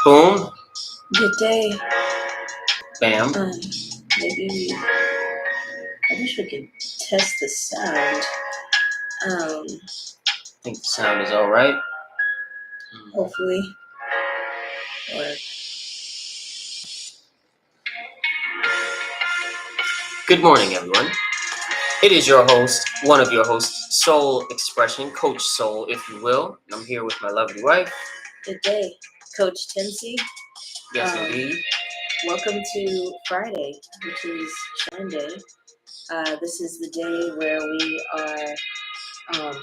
Boom. Good day. Bam. Maybe I wish we could test the sound. I think the sound is all right. Hopefully. Or Good morning, everyone. It is your host, one of your hosts, Soul Expression, Coach Soul, if you will. And I'm here with my lovely wife. good day, Coach Tensy. Yes, indeed. Welcome to Friday, which is Shine Day. This is the day where we are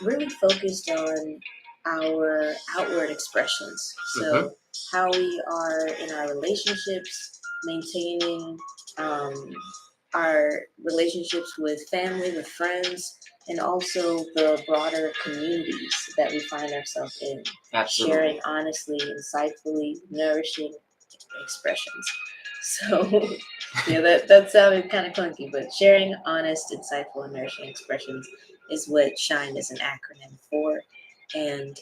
really focused on our outward expressions. So how we are in our relationships, maintaining our relationships with family, with friends, and also the broader communities that we find ourselves in. Absolutely. Sharing honestly, insightfully, nourishing expressions. So, yeah, that sounded kind of clunky, but sharing honest, insightful, and nourishing expressions is what SHINE is an acronym for. And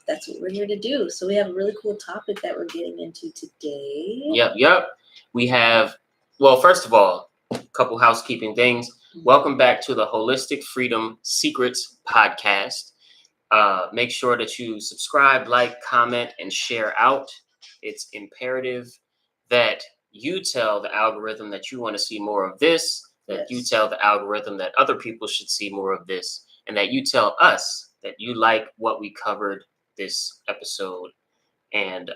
that's what we're here to do. So we have a really cool topic that we're getting into today. Yep. We have, well, first of all, a couple housekeeping things. Welcome back to the Holistic Freedom Secrets podcast. Make sure that you subscribe, like, comment, and share out. It's imperative that you tell the algorithm that you want to see more of this, that you tell the algorithm that other people should see more of this, and that you tell us that you like what we covered this episode and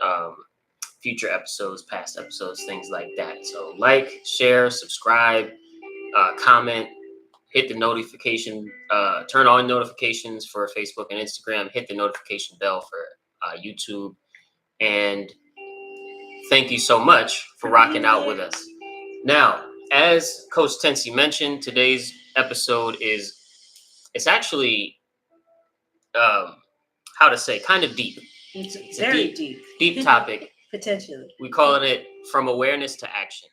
future episodes, past episodes, things like that. So like, share, subscribe, comment, hit the notification, turn on notifications for Facebook and Instagram, hit the notification bell for YouTube. And thank you so much for rocking out with us. Now, as Coach Tensy mentioned, today's episode it's actually, how to say, kind of deep. It's very deep. Deep topic. Potentially. We call it From Awareness to Action.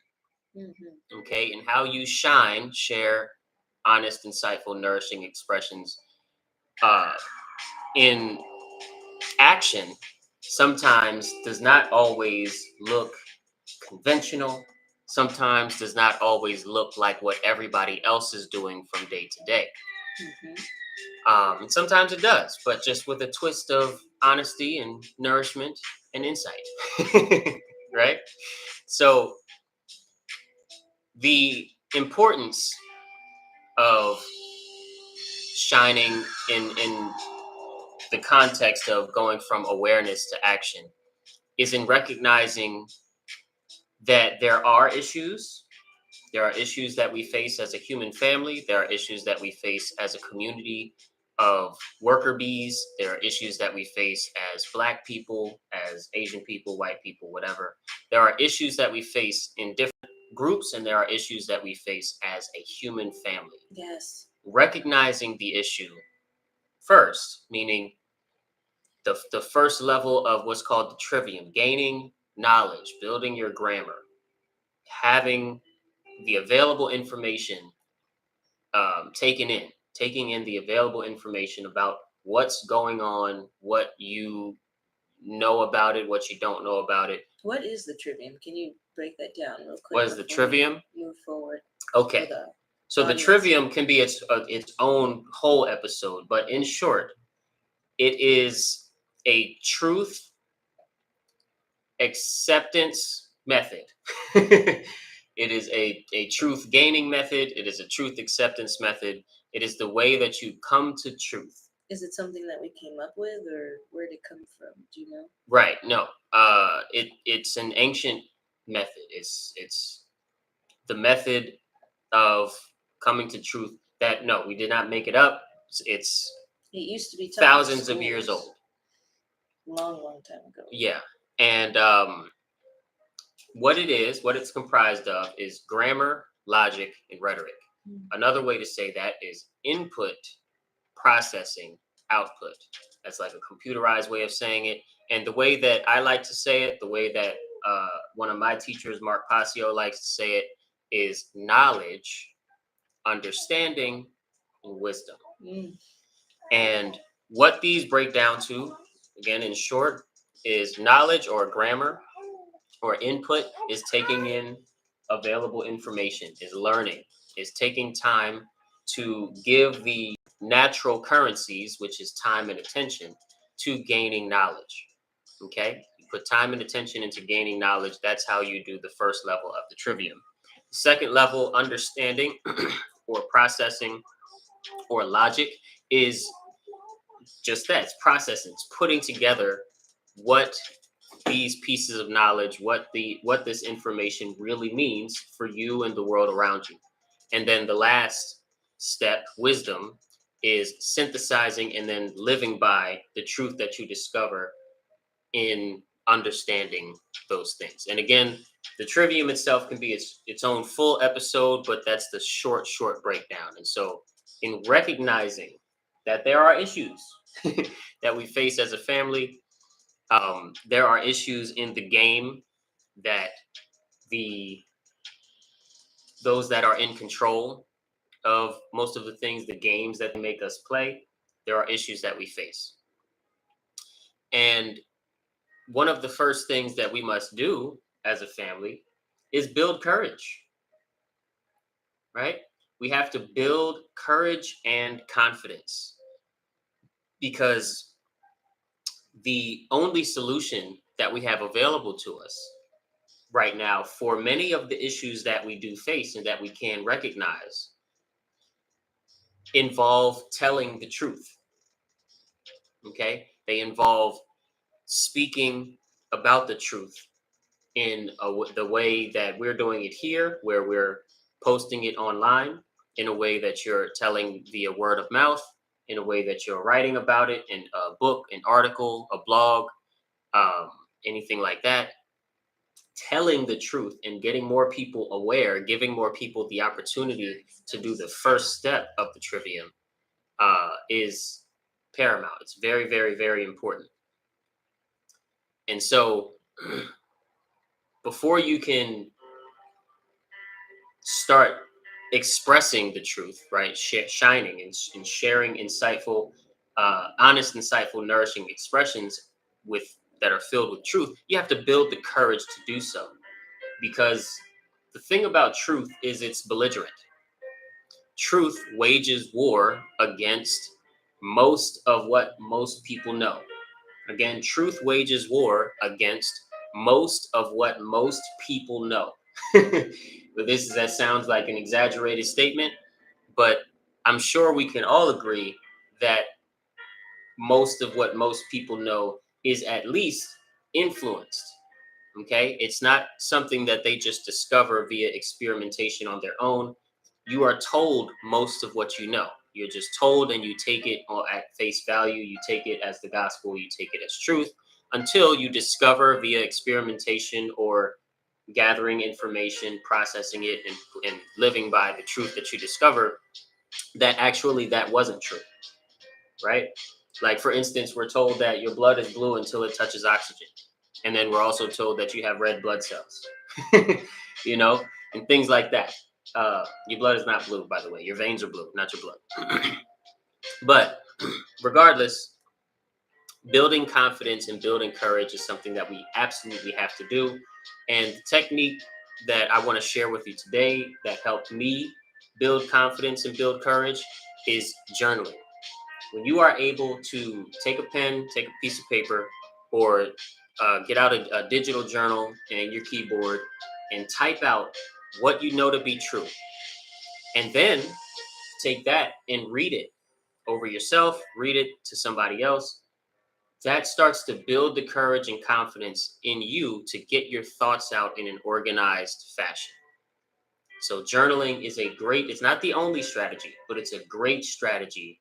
Mm-hmm. Okay, and how you share honest, insightful, nourishing expressions in action sometimes does not always look conventional, sometimes does not always look like what everybody else is doing from day to day. And sometimes it does, but just with a twist of honesty and nourishment and insight. Right? So the importance of shining in the context of going from awareness to action is in recognizing that there are issues. There are issues that we face as a human family. There are issues that we face as a community of worker bees. There are issues that we face as Black people, as Asian people, white people, whatever. There are issues that we face in different groups, and there are issues that we face as a human family. Yes. Recognizing the issue first, meaning the first level of what's called the trivium, gaining knowledge, building your grammar, having the available information taking in the available information about what's going on, what you know about it, what you don't know about it. What is the trivium? Can you break that down real quick? What is the trivium? Move forward. Okay. So the trivium can be its own whole episode, but in short, it is a truth acceptance method. It is a truth gaining method. It is a truth acceptance method. It is the way that you come to truth. Is it something that we came up with, or where did it come from? Do you know? Right. No. It's an ancient method. It's the method of coming to truth that, no, we did not make it up. It used to be thousands of years old. Long time ago. Yeah. And what it's comprised of is grammar, logic, and rhetoric. Another way to say that is input, processing, output. That's like a computerized way of saying it. And the way that I like to say it, the way that one of my teachers, Mark Passio, likes to say it, is knowledge, understanding, and wisdom. And what these break down to, again, in short, is knowledge or grammar or input, is taking in available information, is learning, is taking time to give the natural currencies, which is time and attention, to gaining knowledge. Okay? You put time and attention into gaining knowledge. That's how you do the first level of the trivium. The second level, understanding or processing or logic, is just that. It's processing. It's putting together what these pieces of knowledge, what this information really means for you and the world around you. And then the last step, wisdom, is synthesizing and then living by the truth that you discover in understanding those things. And again, the trivium itself can be its own full episode, but that's the short breakdown. And so in recognizing that there are issues that we face as a family, there are issues in the game that the those that are in control of most of the things, the games that make us play, there are issues that we face. And one of the first things that we must do as a family is build courage, right? We have to build courage and confidence, because the only solution that we have available to us right now for many of the issues that we do face and that we can recognize involve telling the truth. Okay? They involve speaking about the truth in the way that we're doing it here, where we're posting it online, in a way that you're telling via word of mouth, in a way that you're writing about it in a book, an article, a blog, anything like that. Telling the truth and getting more people aware, giving more people the opportunity to do the first step of the trivium is paramount. It's very, very, very important. And so before you can start expressing the truth, right, shining and sharing insightful, honest, insightful, nourishing expressions with that are filled with truth, you have to build the courage to do so. Because the thing about truth is it's belligerent. Truth wages war against most of what most people know. Again, truth wages war against most of what most people know. But that sounds like an exaggerated statement, but I'm sure we can all agree that most of what most people know is at least influenced. Okay, it's not something that they just discover via experimentation on their own. You are told most of what you know. You're just told, and you take it at face value. You take it as the gospel. You take it as truth until you discover via experimentation or gathering information, processing it, and living by the truth that you discover that actually that wasn't true, right? Like, for instance, we're told that your blood is blue until it touches oxygen. And then we're also told that you have red blood cells, you know, and things like that. Your blood is not blue, by the way. Your veins are blue, not your blood. But regardless, building confidence and building courage is something that we absolutely have to do. And the technique that I want to share with you today that helped me build confidence and build courage is journaling. When you are able to take a pen, take a piece of paper, or get out a digital journal and your keyboard and type out what you know to be true, and then take that and read it over yourself, read it to somebody else, that starts to build the courage and confidence in you to get your thoughts out in an organized fashion. So journaling is it's not the only strategy, but it's a great strategy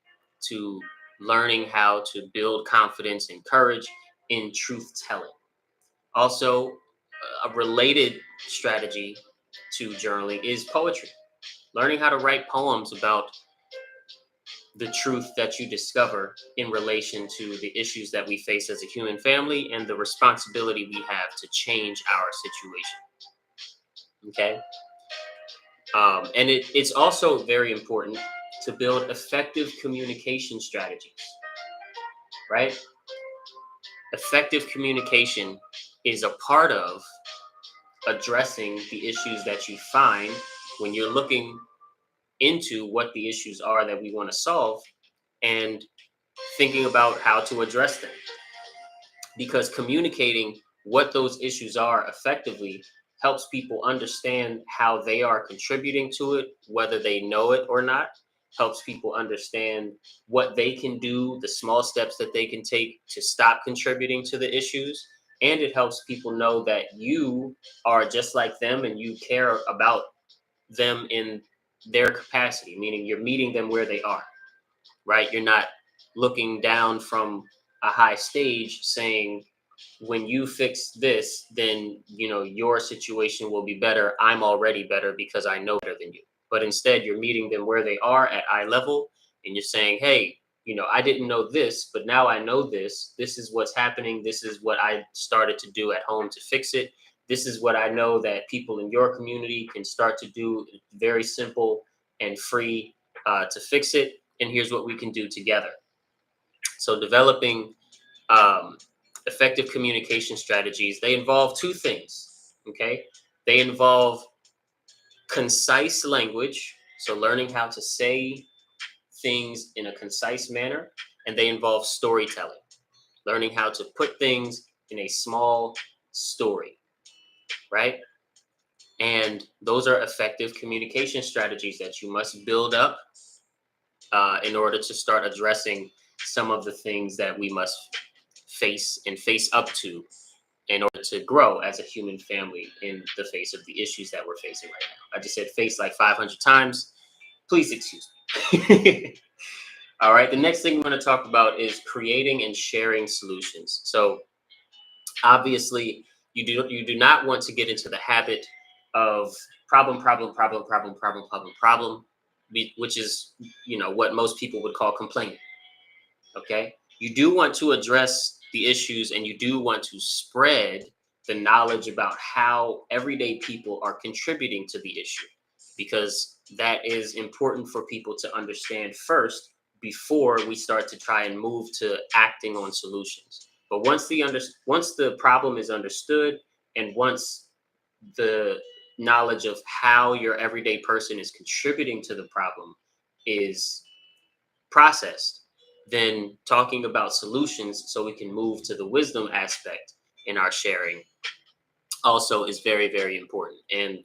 to learning how to build confidence and courage in truth telling. Also, a related strategy to journaling is poetry. Learning how to write poems about the truth that you discover in relation to the issues that we face as a human family and the responsibility we have to change our situation. Okay? And it's also very important to build effective communication strategies, right? Effective communication is a part of addressing the issues that you find when you're looking into what the issues are that we want to solve and thinking about how to address them. Because communicating what those issues are effectively helps people understand how they are contributing to it, whether they know it or not, helps people understand what they can do, the small steps that they can take to stop contributing to the issues. And it helps people know that you are just like them and you care about them in their capacity, meaning you're meeting them where they are, right? You're not looking down from a high stage saying, when you fix this, then your situation will be better. I'm already better because I know better than you. But instead, you're meeting them where they are at eye level, and you're saying, hey, I didn't know this, but now I know this. This is what's happening. This is what I started to do at home to fix it. This is what I know that people in your community can start to do, very simple and free, to fix it. And here's what we can do together. So developing effective communication strategies, they involve two things. Okay, they involve concise language, so learning how to say things in a concise manner, and they involve storytelling, learning how to put things in a small story, right? And those are effective communication strategies that you must build up in order to start addressing some of the things that we must face and face up to in order to grow as a human family in the face of the issues that we're facing right now. I just said face like 500 times. Please excuse me. All right. The next thing we're going to talk about is creating and sharing solutions. So obviously, you do not want to get into the habit of problem, which is what most people would call complaining. Okay, you do want to address the issues and you do want to spread the knowledge about how everyday people are contributing to the issue, because that is important for people to understand first before we start to try and move to acting on solutions. But once the problem is understood, and once the knowledge of how your everyday person is contributing to the problem is processed, then talking about solutions so we can move to the wisdom aspect in our sharing also is very, very important. And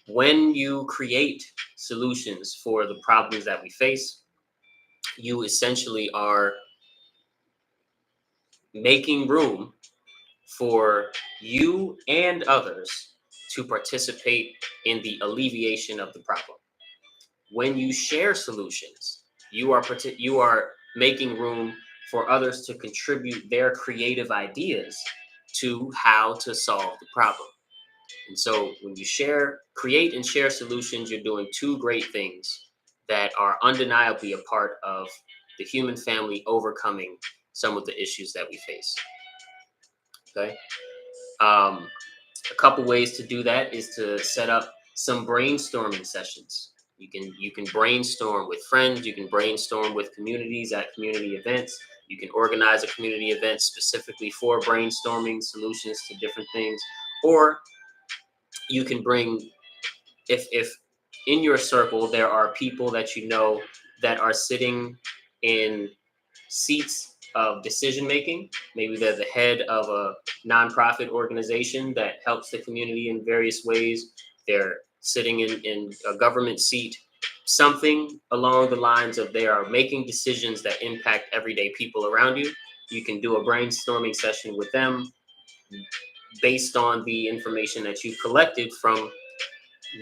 when you create solutions for the problems that we face, you essentially are making room for you and others to participate in the alleviation of the problem. When you share solutions, you are making room for others to contribute their creative ideas to how to solve the problem. And so when you create and share solutions, you're doing two great things that are undeniably a part of the human family overcoming some of the issues that we face. Okay. Um, a couple ways to do that is to set up some brainstorming sessions. You can brainstorm with friends, you can brainstorm with communities at community events, you can organize a community event specifically for brainstorming solutions to different things, or you can bring, if in your circle there are people that you know that are sitting in seats of decision making. Maybe they're the head of a nonprofit organization that helps the community in various ways. They're sitting in a government seat. Something along the lines of they are making decisions that impact everyday people around you. You can do a brainstorming session with them based on the information that you've collected from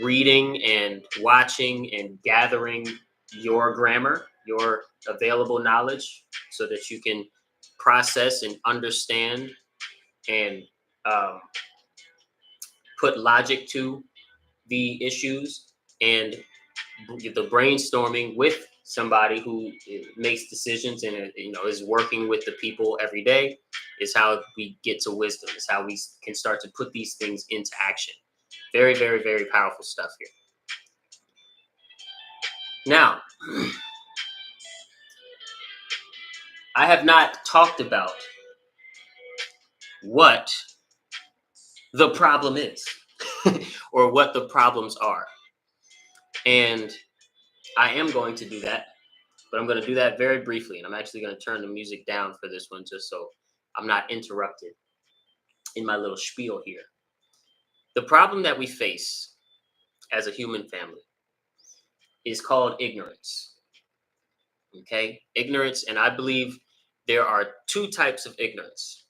reading and watching and gathering your grammar, your available knowledge, so that you can process and understand and um, put logic to the issues. And the brainstorming with somebody who makes decisions and is working with the people every day is how we get to wisdom. Is how we can start to put these things into action. Very, very, very powerful stuff here. Now, I have not talked about what the problem is or what the problems are. And I am going to do that, but I'm going to do that very briefly. And I'm actually going to turn the music down for this one just so I'm not interrupted in my little spiel here. The problem that we face as a human family is called ignorance. Okay? Ignorance, and I believe there are two types of ignorance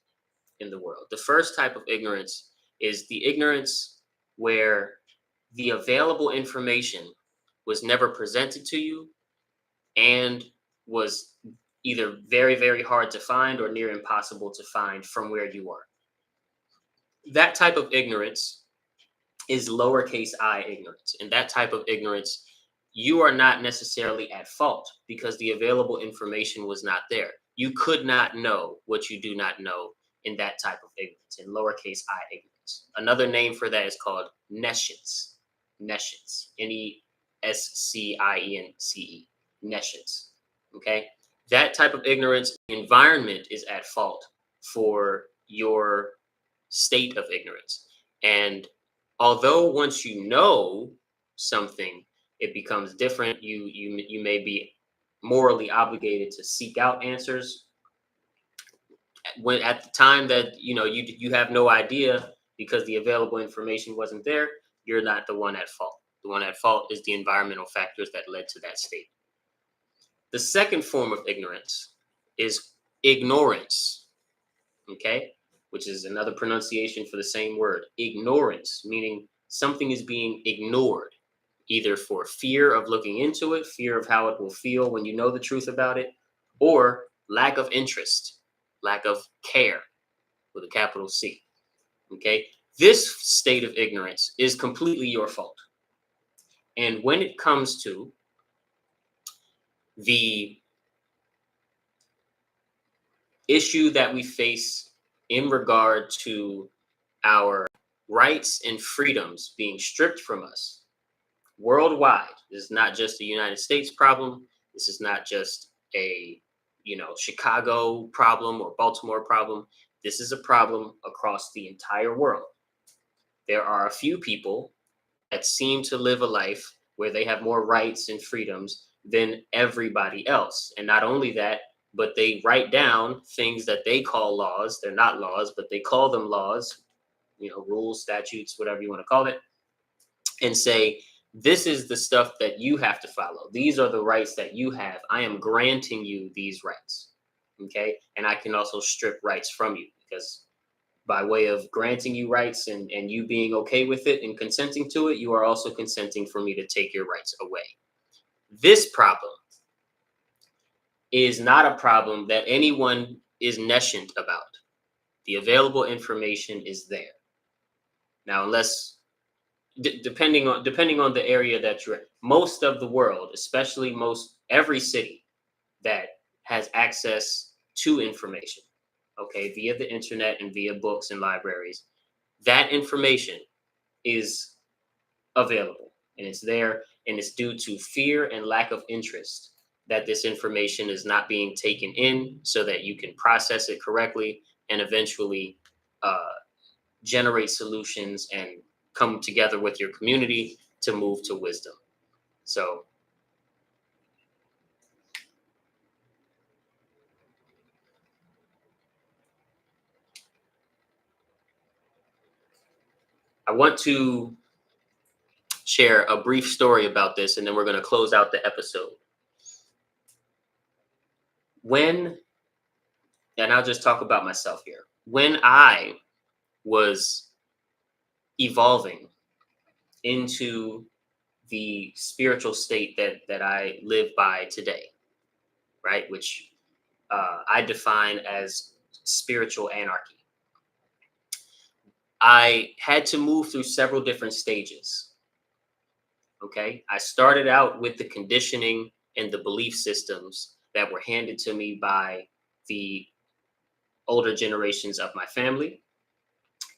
in the world. The first type of ignorance is the ignorance where the available information was never presented to you and was either very, very hard to find or near impossible to find from where you are. That type of ignorance is lowercase I ignorance. And that type of ignorance, you are not necessarily at fault because the available information was not there. You could not know what you do not know in that type of ignorance, in lowercase I ignorance. Another name for that is called nescience. Nescience. Nescience. Nescience. Okay? That type of ignorance, the environment is at fault for your state of ignorance. And although once you know something, it becomes different. You may be morally obligated to seek out answers. When at the time that you have no idea because the available information wasn't there, you're not the one at fault. The one at fault is the environmental factors that led to that state. The second form of ignorance is ignorance. Okay, which is another pronunciation for the same word, ignorance, meaning something is being ignored, either for fear of looking into it, fear of how it will feel when you know the truth about it, or lack of interest, lack of care with a capital C. Okay, this state of ignorance is completely your fault. And when it comes to the issue that we face in regard to our rights and freedoms being stripped from us worldwide. This is not just a United States problem. This is not just a Chicago problem or Baltimore problem. This is a problem across the entire world. There are a few people that seem to live a life where they have more rights and freedoms than everybody else. And not only that, but they write down things that they call laws. They're not laws, but they call them laws, rules, statutes, whatever you want to call it, and say, this is the stuff that you have to follow. These are the rights that you have. I am granting you these rights. Okay. And I can also strip rights from you because by way of granting you rights and you being okay with it and consenting to it, you are also consenting for me to take your rights away. This problem is not a problem that anyone is nescient about. The available information is there. Now, unless depending on the area that you're in, most of the world, especially every city that has access to information, okay, via the internet and via books and libraries, that information is available and it's there, and it's due to fear and lack of interest that this information is not being taken in so that you can process it correctly and eventually generate solutions and come together with your community to move to wisdom. So I want to share a brief story about this, and then we're going to close out the episode. And I'll just talk about myself here. When I was evolving into the spiritual state that I live by today, right? Which I define as spiritual anarchy. I had to move through several different stages. Okay. I started out with the conditioning and the belief systems that were handed to me by the older generations of my family.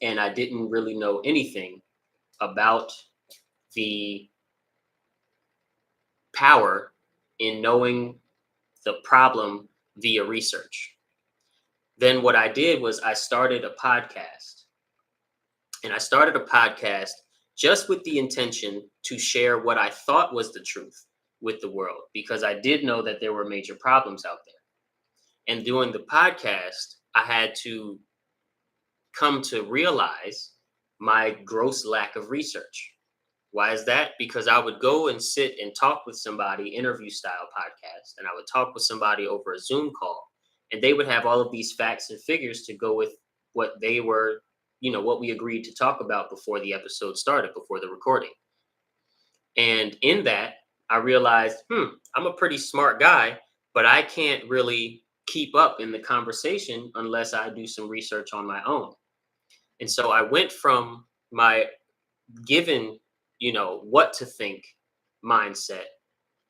And I didn't really know anything about the power in knowing the problem via research. then what I did was I started a podcast. And I started a podcast just with the intention to share what I thought was the truth with the world, because I did know that there were major problems out there. And doing the podcast, I had to come to realize my gross lack of research. Why is that? Because I would go and sit and talk with somebody, interview style podcast, and I would talk with somebody over a Zoom call, and they would have all of these facts and figures to go with what they were, what we agreed to talk about before the episode started, before the recording. And in that, I realized, I'm a pretty smart guy, but I can't really keep up in the conversation unless I do some research on my own. And so I went from my given, what to think mindset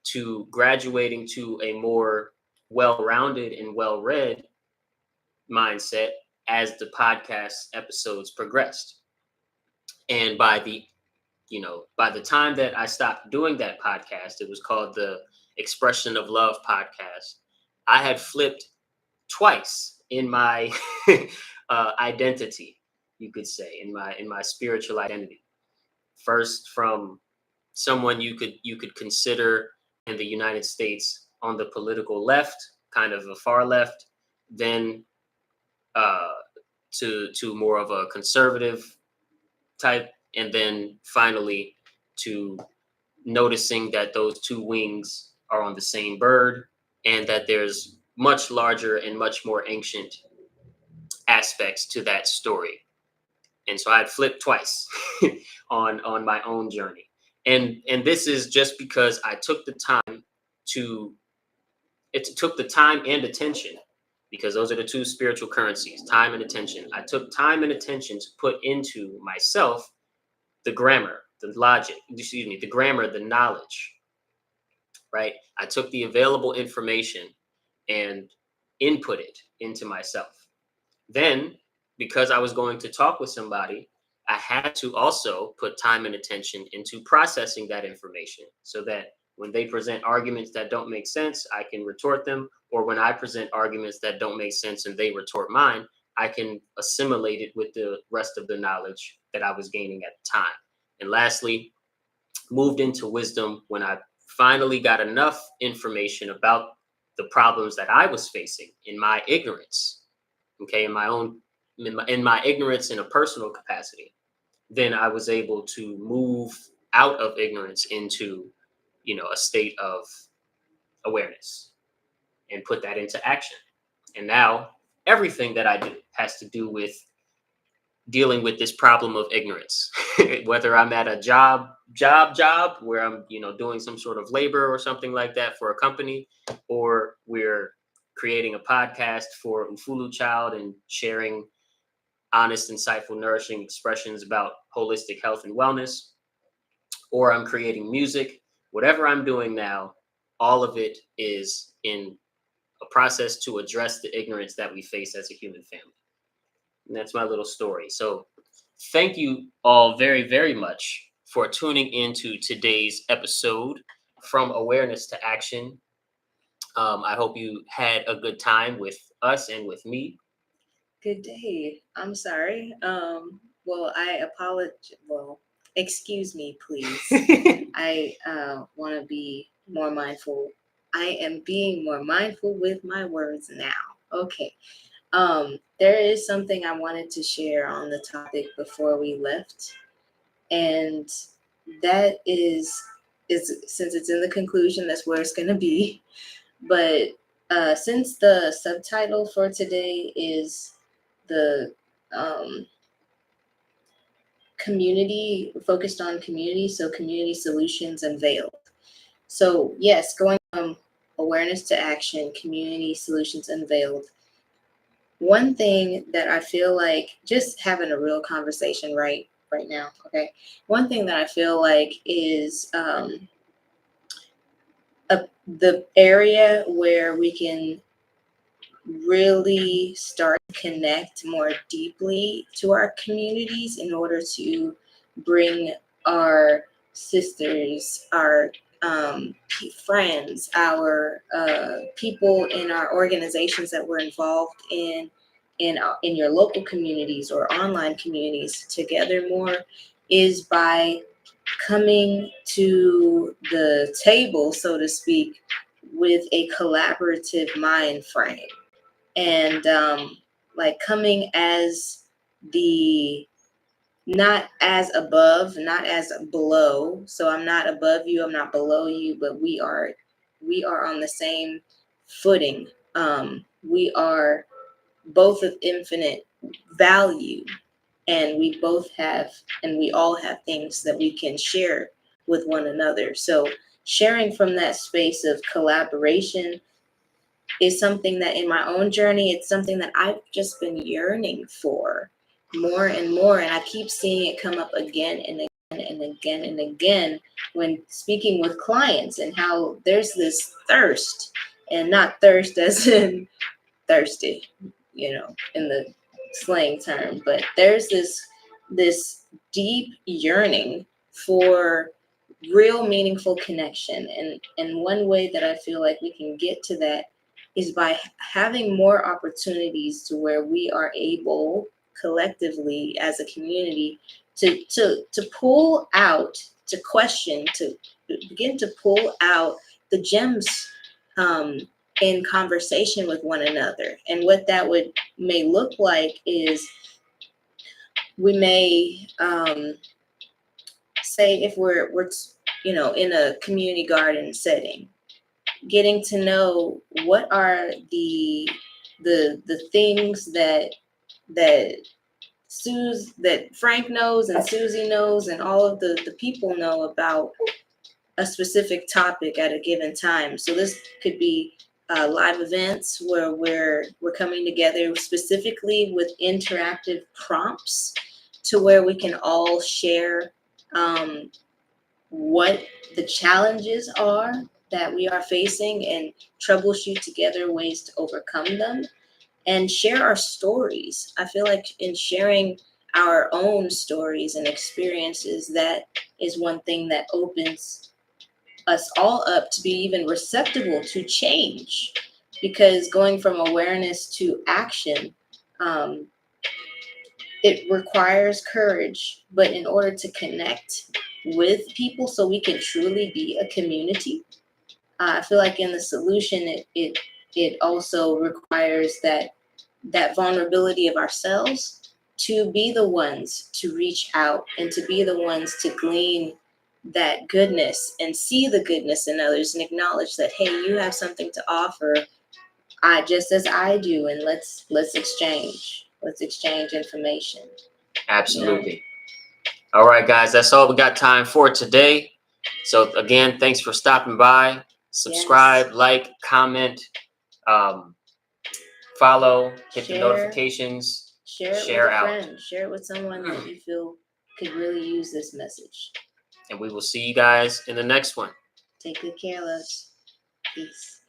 to graduating to a more well-rounded and well-read mindset as the podcast episodes progressed. And by the time that I stopped doing that podcast, it was called the Expression of Love podcast. I had flipped twice in my identity, you could say, in my spiritual identity. First, from someone you could consider in the United States on the political left, kind of the far left, then uh, to more of a conservative type, and then finally to noticing that those two wings are on the same bird, and that there's much larger and much more ancient aspects to that story. And so I'd flipped twice on my own journey. And this is just because I took the time to it took the time and attention, because those are the two spiritual currencies, time and attention. I took time and attention to put into myself the grammar, the grammar, the knowledge, right? I took the available information and input it into myself. Then, because I was going to talk with somebody, I had to also put time and attention into processing that information so that when they present arguments that don't make sense, I can retort them. Or when I present arguments that don't make sense and they retort mine, I can assimilate it with the rest of the knowledge that I was gaining at the time. And lastly, moved into wisdom when I finally got enough information about the problems that I was facing in my ignorance, okay, in my ignorance in a personal capacity. Then I was able to move out of ignorance into, a state of awareness and put that into action. And now everything that I do has to do with dealing with this problem of ignorance. Whether I'm at a job where I'm, doing some sort of labor or something like that for a company, or we're creating a podcast for Ufulu Child and sharing honest, insightful, nourishing expressions about holistic health and wellness, or I'm creating music. Whatever I'm doing now, all of it is in a process to address the ignorance that we face as a human family. And that's my little story. So thank you all very, very much for tuning into today's episode, From Awareness to Action. I hope you had a good time with us and with me. Good day. I'm sorry. I apologize. Well, excuse me, please. I want to be more mindful. I am being more mindful with my words now. Okay. There is something I wanted to share on the topic before we left, and that is since it's in the conclusion, that's where it's going to be. But since the subtitle for today is the community, focused on community, so community solutions unveiled. So yes, going from awareness to action, community solutions unveiled. One thing that I feel like, just having a real conversation right now, okay? One thing that I feel like is the area where we can really start to connect more deeply to our communities in order to bring our sisters, our friends, our people in our organizations that we're involved in in your local communities or online communities together more is by coming to the table, so to speak, with a collaborative mind frame, and like coming as the not as above, not as below. So I'm not above you, I'm not below you, but we are on the same footing. We are both of infinite value, and we both have, and we all have things that we can share with one another. So sharing from that space of collaboration is something that in my own journey, it's something that I've just been yearning for more and more. And I keep seeing it come up again and again and again and again when speaking with clients, and how there's this thirst, and not thirst as in thirsty, in the slang term, but there's this deep yearning for real meaningful connection. And one way that I feel like we can get to that is by having more opportunities to where we are able collectively as a community to pull out, to question, to begin to pull out the gems in conversation with one another. And what that may look like is, we may say, if we're in a community garden setting, getting to know what are the things that that Frank knows and Susie knows and all of the people know about a specific topic at a given time. So this could be live events where we're coming together specifically with interactive prompts, to where we can all share what the challenges are that we are facing, and troubleshoot together ways to overcome them, and share our stories. I feel like in sharing our own stories and experiences, that is one thing that opens us all up to be even receptible to change, because going from awareness to action, um, it requires courage. But in order to connect with people so we can truly be a community, I feel like in the solution, it also requires that vulnerability of ourselves, to be the ones to reach out, and to be the ones to glean that goodness and see the goodness in others, and acknowledge that, hey, you have something to offer, I just as I do, and let's exchange information. Absolutely. All right, guys, that's all we got time for today. So again, thanks for stopping by. Subscribe, like, comment, follow, hit the notifications, Share it with a friend, share it with someone that you feel could really use this message. And we will see you guys in the next one. Take good care, loves. Peace.